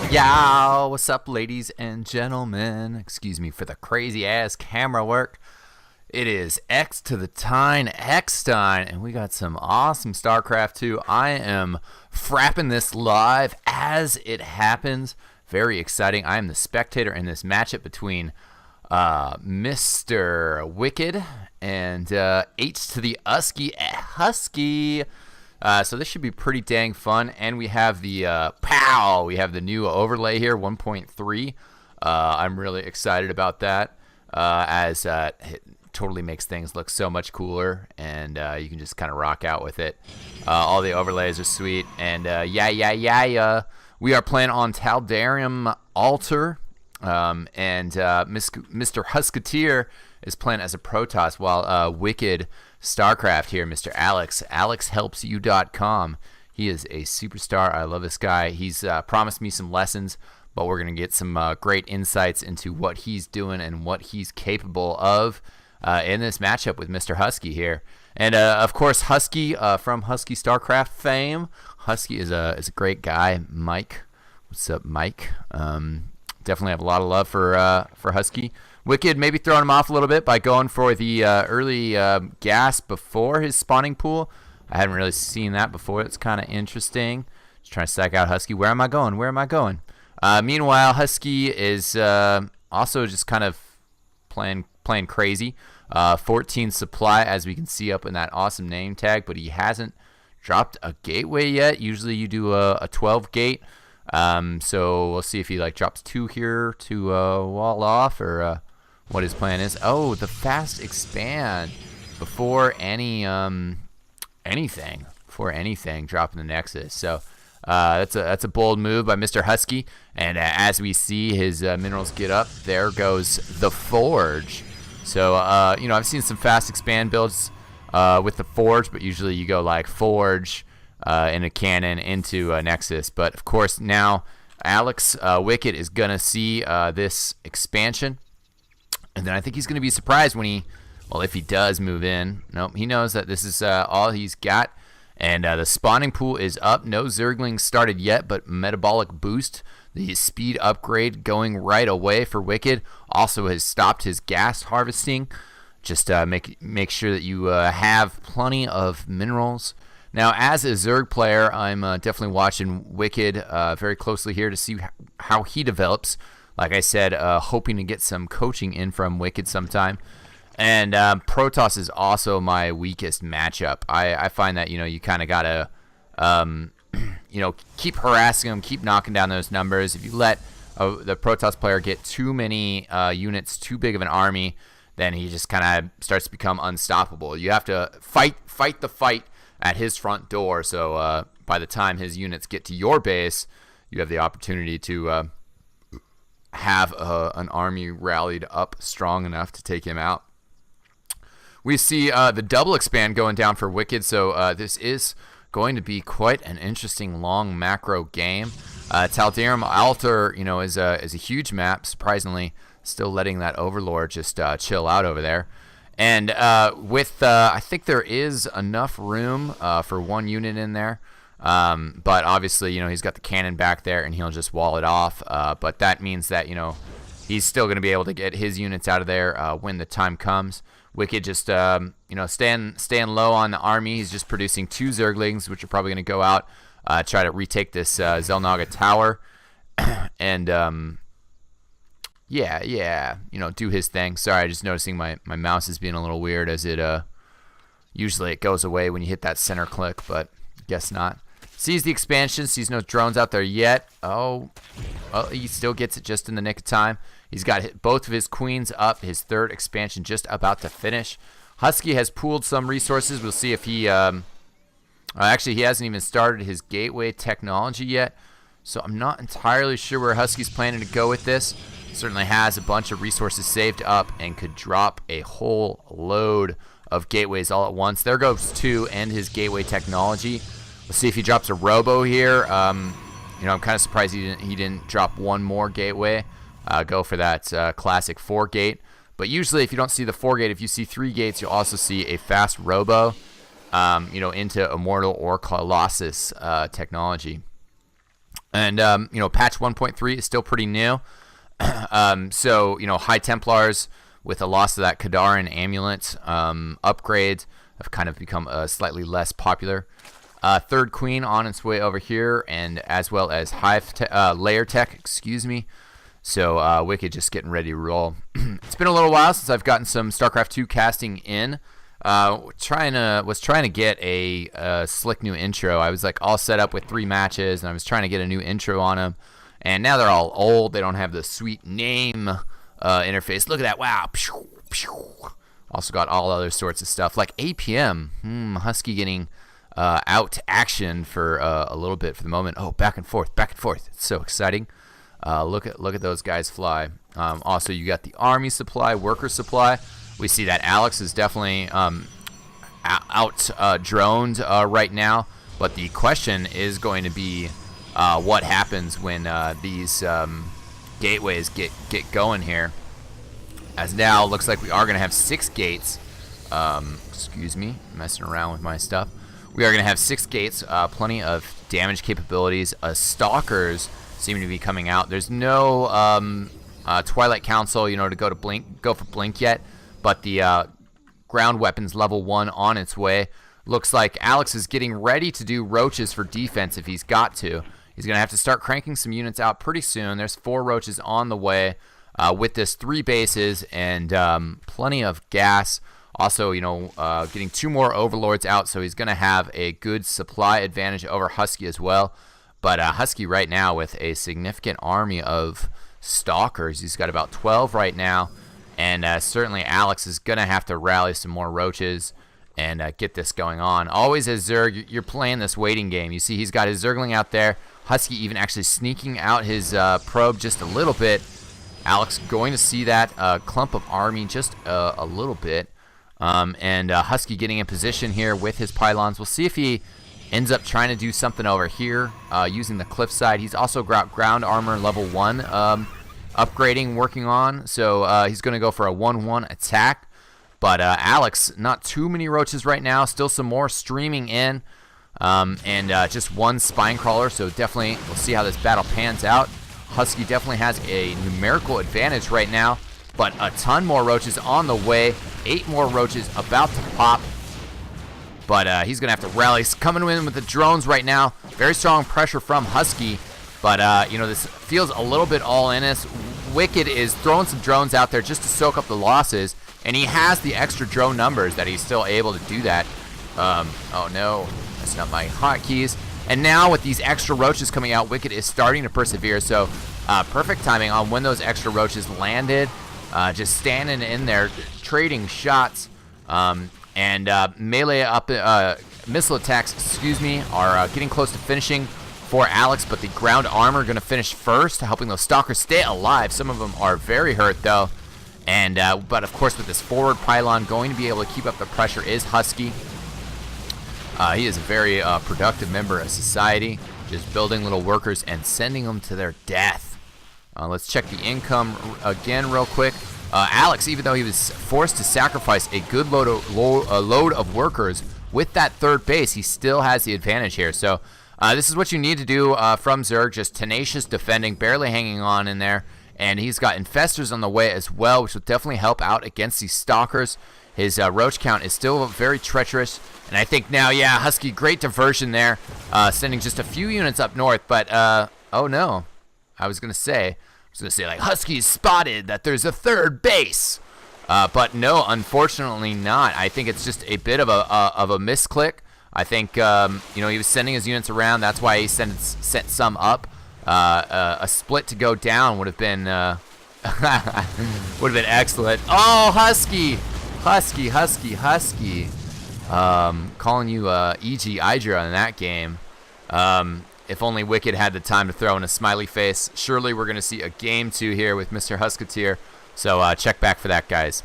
Yo, what's up, ladies and gentlemen? Excuse me for the crazy ass camera work. It is X to the Tine Eckstein, and we got some awesome StarCraft 2. I am frapping this live as it happens. Very exciting. I am the spectator in this matchup between Mr. Wicked and H to the Husky. So this should be pretty dang fun, and we have the we have the new overlay here, 1.3. I'm really excited about that, as it totally makes things look so much cooler, and you can just kind of rock out with it. All the overlays are sweet, and we are playing on Tal'Darim Altar, and Mr. Husketeer is playing as a Protoss, while Wicked StarCraft here, Mr. Alex, AlexHelpsYou.com. He is a superstar. I love this guy. He's promised me some lessons, but we're going to get some great insights into what he's doing and what he's capable of in this matchup with Mr. Husky here. And, of course, Husky from HuskyStarcraft fame. Husky is a great guy. Mike. What's up, Mike? Definitely have a lot of love for Husky. Wicked maybe throwing him off a little bit by going for the early gas before his spawning pool. I hadn't really seen that before. It's kind of interesting. Just trying to stack out Husky. Where am I going? Where am I going? Meanwhile, Husky is also just kind of playing crazy. 14 supply, as we can see up in that awesome name tag, but he hasn't dropped a gateway yet. Usually you do a 12 gate. So we'll see if he drops 2 here to wall off, or what his plan is. Oh, the fast expand before anything, dropping the Nexus. So that's a bold move by Mr. Husky. And as we see his minerals get up, there goes the Forge. So I've seen some fast expand builds with the Forge, but usually you go Forge in a cannon into a Nexus. But of course now Alex Wicked is gonna see this expansion. And then I think he's going to be surprised when if he does move in. Nope, he knows that this is all he's got. And the spawning pool is up. No Zerglings started yet, but metabolic boost, the speed upgrade going right away for Wicked. Also has stopped his gas harvesting. Just make sure that you have plenty of minerals. Now, as a Zerg player, I'm definitely watching Wicked very closely here to see how he develops. Like I said, hoping to get some coaching in from Wicked sometime. And Protoss is also my weakest matchup. I find that, you kind of got to, keep harassing them, keep knocking down those numbers. If you let the Protoss player get too many units, too big of an army, then he just kind of starts to become unstoppable. You have to fight the fight at his front door. So by the time his units get to your base, you have the opportunity to have an army rallied up strong enough to take him out. We see the double expand going down for Wicked, so this is going to be quite an interesting long macro game. Tal'Darim Altar, is a huge map, surprisingly, still letting that Overlord just chill out over there. And I think there is enough room for one unit in there. But obviously, he's got the cannon back there, and he'll just wall it off. But that means that, he's still going to be able to get his units out of there when the time comes. Wicked just, staying low on the army. He's just producing 2 Zerglings, which are probably going to go out, try to retake this Xel'Naga tower. And, do his thing. Sorry, just noticing my mouse is being a little weird, as it, usually it goes away when you hit that center click, but guess not. Sees the expansion, sees no drones out there yet. Oh, he still gets it just in the nick of time. He's got both of his queens up, his 3rd expansion just about to finish. Husky has pooled some resources. We'll see if he, actually he hasn't even started his gateway technology yet. So I'm not entirely sure where Husky's planning to go with this. Certainly has a bunch of resources saved up and could drop a whole load of gateways all at once. There goes 2 and his gateway technology. Let's see if he drops a robo here. I'm kind of surprised he didn't drop one more gateway. Go for that classic 4 gate. But usually, if you don't see the 4 gate, if you see 3 gates, you'll also see a fast robo. Into Immortal or Colossus technology. And, patch 1.3 is still pretty new. So, High Templars with the loss of that Kadarin amulet upgrade have kind of become slightly less popular. Third Queen on its way over here, and as well as Layer Tech, excuse me. So Wicked just getting ready to roll. It's been a little while since I've gotten some StarCraft 2 casting in. Was trying to get a slick new intro. I was like all set up with 3 matches, and I was trying to get a new intro on them. And now they're all old. They don't have the sweet name interface. Look at that! Wow. Also got all other sorts of stuff like APM. Husky getting out action for a little bit for the moment. Oh, back and forth. It's so exciting. Look at those guys fly. Also, you got the army supply, worker supply. We see that Alex is definitely out droned right now. But the question is going to be what happens when these gateways get going here. As now, looks like we are going to have 6 gates. Excuse me, messing around with my stuff. We are going to have 6 gates, plenty of damage capabilities. Stalkers seem to be coming out. There's no Twilight Council, to go for Blink yet, but the ground weapons level 1 on its way. Looks like Alex is getting ready to do roaches for defense if he's got to. He's going to have to start cranking some units out pretty soon. There's 4 roaches on the way with this 3 bases and plenty of gas. Also, getting 2 more overlords out, so he's going to have a good supply advantage over Husky as well. But Husky right now with a significant army of stalkers. He's got about 12 right now, and certainly Alex is going to have to rally some more roaches and get this going on. Always as Zerg, you're playing this waiting game. You see he's got his Zergling out there. Husky even actually sneaking out his probe just a little bit. Alex going to see that clump of army just a little bit. And Husky getting in position here with his pylons. We'll see if he ends up trying to do something over here using the cliffside. He's also got ground armor level 1 upgrading working on. So he's going to go for a 1-1 attack. But Alex, not too many roaches right now. Still some more streaming in. And just 1 spine crawler. So definitely we'll see how this battle pans out. Husky definitely has a numerical advantage right now. But a ton more roaches on the way. 8 more roaches about to pop. But he's going to have to rally. He's coming in with the drones right now. Very strong pressure from Husky. But, this feels a little bit all in us. Wicked is throwing some drones out there just to soak up the losses. And he has the extra drone numbers that he's still able to do that. Oh, no. That's not my hotkeys. And now with these extra roaches coming out, Wicked is starting to persevere. So perfect timing on when those extra roaches landed. Just standing in there, trading shots, and melee missile attacks, are getting close to finishing for Alex. But the ground armor going to finish first, helping those stalkers stay alive. Some of them are very hurt though, and but of course with this forward pylon going to be able to keep up the pressure is Husky. He is a very productive member of society, just building little workers and sending them to their death. Let's check the income again real quick. Alex, even though he was forced to sacrifice a good load of workers with that 3rd base, he still has the advantage here. So this is what you need to do from Zerg, just tenacious defending, barely hanging on in there. And he's got infestors on the way as well, which will definitely help out against these stalkers. His roach count is still very treacherous. And I think now, yeah, Husky, great diversion there, sending just a few units up north. But, oh no, I was going to say like Husky's spotted that there's a 3rd base, but no, unfortunately not. I think it's just a bit of a misclick. I think he was sending his units around. That's why he sent some up. A split to go down would have been excellent. Oh, Husky, calling you E.G. Idra in that game. If only Wicked had the time to throw in a smiley face. Surely we're going to see a game 2 here with Mr. Husketeer. So check back for that, guys.